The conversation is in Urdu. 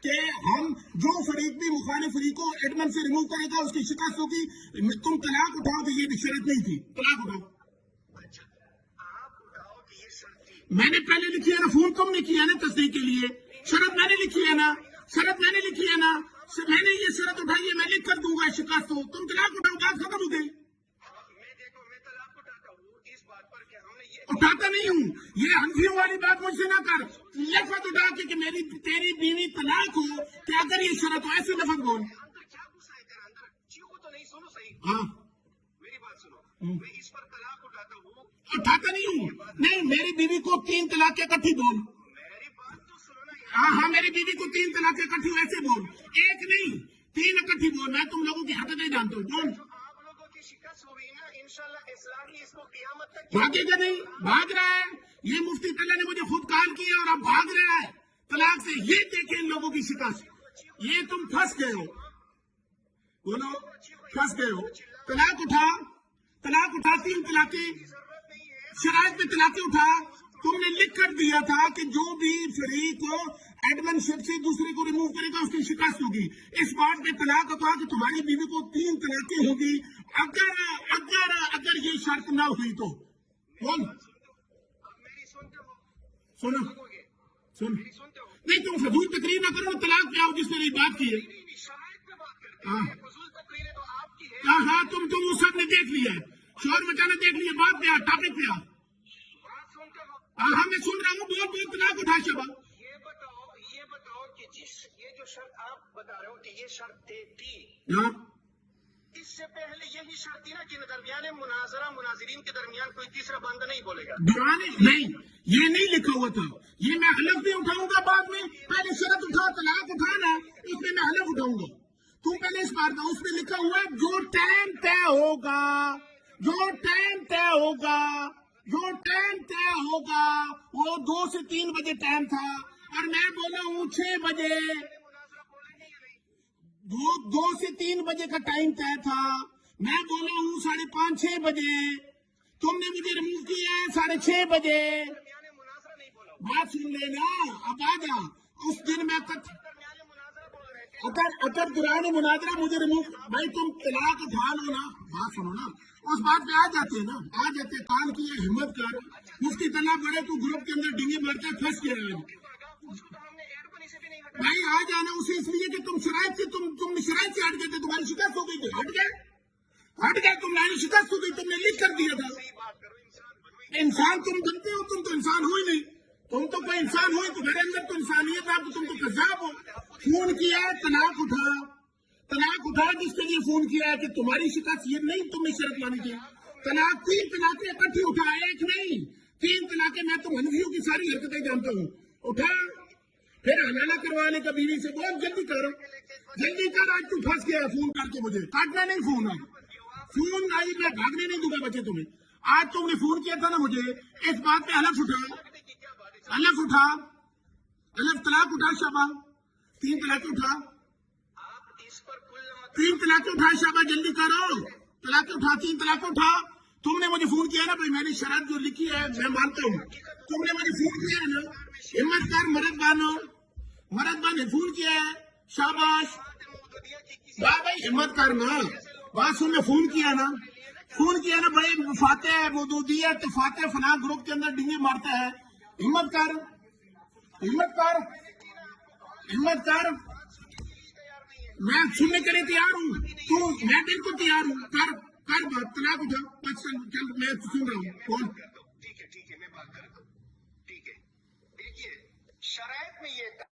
کہ ہم جو فریق بھی مخالف فریق کو ایڈمن سے ریموو کرے گا اس کی شکست ہوگی. تم طلاق اٹھاؤ تو یہ شرط نہیں تھی. طلاق اٹھاؤ. میں نے پہلے لکھی ہے نا, فون تم نے کیا نا تصدیق کے لیے. شرط میں نے لکھی ہے نا, شرط میں نے لکھی ہے نا, میں نے یہ شرط اٹھائی ہے, میں لکھ کر دوں گا شکست ہو. تم طلاق اٹھاؤ, بات ختم ہو گئی. اٹھاتا نہیں ہوں, یہ حنفیوں والی بات مجھ سے نہ کر. لفظ اٹھا کے کہ میری تیری بیوی طلاق ہو, کیا اگر یہ شرط ہو, ایسے لفظ بول. ہاں اٹھاتا نہیں ہوں. نہیں, میری بیوی کو 3 طلاقیں اکٹھی بول. ہاں میری بیوی کو 3 طلاقیں اکٹھی ایسے بول, ایک نہیں 3 اکٹھی بول. میں تم لوگوں کی حرکت نہیں جانتا ہوں. بول. بھاگے گا نہیں, بھاگ رہا ہے. یہ مفتی طلحہ نے مجھے خود کال کیا اور اب بھاگ رہا ہے طلاق سے. یہ دیکھیں ان لوگوں کی شکست. یہ تم پھنس گئے ہو. بولو, پھنس گئے ہو. طلاق اٹھا, طلاق اٹھا, 3 طلاقیں شرائط میں طلاقیں اٹھا. تم نے لکھ کر دیا تھا کہ جو بھی فریق ایڈمن شپ سے دوسرے کو ریموو کرے گا اس کی شکست ہوگی. اس بات میں طلاق اٹھا کہ تمہاری بیوی کو 3 طلاقیں ہوگی اگر اگر اگر یہ شرط نہ ہوئی تو. بول. سنو, سن نہیں, تم فضول تقریر نہ کرو. طلاق کیا ہو جس نے یہ بات کی ہے. ہاں ہاں, تم وہ سب نے دیکھ لیا ہے. شور مچانا دیکھ لیا. بات پہ آ, ٹاپک پہ آ. ہاں میں سن رہا ہوں. بہت بہت طلاق اٹھا. شبا یہ بتاؤ کہ یہ جو شرط آپ بتا رہے ہو کہ یہ شرط تھی, اس سے پہلے یہی شرط تھی نا کہ درمیان مناظرہ مناظرین کے درمیان کوئی تیسرا بندہ نہیں بولے گا. نہیں, یہ نہیں لکھا ہوا تھا. یہ میں حلف بھی اٹھاؤں گا بعد میں. پہلے شرط اٹھا, طلاق اٹھانا, اس میں میں حلف اٹھاؤں گا. تم پہلے اس بار اس میں لکھا ہوا ہے جو ٹائم طے ہوگا, جو ٹائم طے ہوگا, جو ٹائم طے ہوگا. وہ 2 سے 3 بجے ٹائم تھا اور میں بولا ہوں 6 بجے. 2 سے 3 بجے کا ٹائم طے تھا. میں بولا ہوں 5:30 6 بجے. تم نے مجھے ریموو کیا ہے 6:30 بجے. بات سن لینا, اب آ جا. اس دن میں اگر دوران مناظرہ مجھے ریموو, بھائی تم طلاق اٹھا لو نا. بات سنو نا, اس بات پہ آ جاتے ہیں نا, آ جاتے. کال کی ہے, ہمت کر. مفتی طلحہ بڑے تو گروپ کے اندر ڈنگی مارتے پھنس گیا. بھائی آ جانا اسے, اس لیے کہ تم شرائط سے تم شرائط سے ہٹ گئے تھے. تمہاری شکست ہو گئی تھی, ہٹ گئے. تمہاری شکست ہو گئی. تم نے لکھ کر دیا تھا. انسان تم بنتے ہو, تم تو انسان ہو ہی نہیں. تم تو کوئی انسان ہوئی, تمہارے اندر تو انسانیت ہے. تم تو کذاب ہو. فون کیا ہے, طلاق اٹھا. طلاق اٹھا جس کے لیے فون کیا ہے کہ تمہاری شکست یہ نہیں, تم نے شرط مانی تھی. طلاق 3 طلاقیں اکٹھی اٹھا, ایک نہیں 3 طلاقیں. میں تم حنفیوں کی ساری حرکتیں جانتا ہوں. اٹھا, پھر حلالہ کروانے کا بیوی سے. بہت جلدی کر, جلدی کر. آج تو پھنس گیا. فون کر کے مجھے کاٹنا نہیں. فون آئی, میں بھاگنے نہیں دوں گا بچے تمہیں. آج تم نے فون کیا تھا نا مجھے, اس بات پہ حلف اٹھا, حلف اٹھا, حلف. طلاق اٹھا. شابہ 3 طلاقیں اٹھا, 3 طلاقیں اٹھا. شابہ جلدی کرو. طلاقیں اٹھا, 3 طلاقیں اٹھا. تم نے مجھے فون کیا نا بھائی, میں نے شرط جو لکھی ہے میں مانتا ہوں. تم نے مجھے فون کیا ہے نا, ہمت کر. مرد بان نے فون کیا ہے. شاباش بھائی, ہمت کر نا. بات سن, میں فون کیا نا بھائی. فاتح مودودیت, فاتح فلاں گروپ کے اندر ڈنگی مارتا ہے. ہمت کر, ہمت کر, ہمت کر. میں سننے کے لیے تیار ہوں. میں بالکل تیار ہوں. کر بات. طلاق اٹھا. چل میں سن رہا ہوں. کون؟ ٹھیک ہے, میں بات کرتا ہوں. ٹھیک ہے, دیکھیے شرائط میں یہ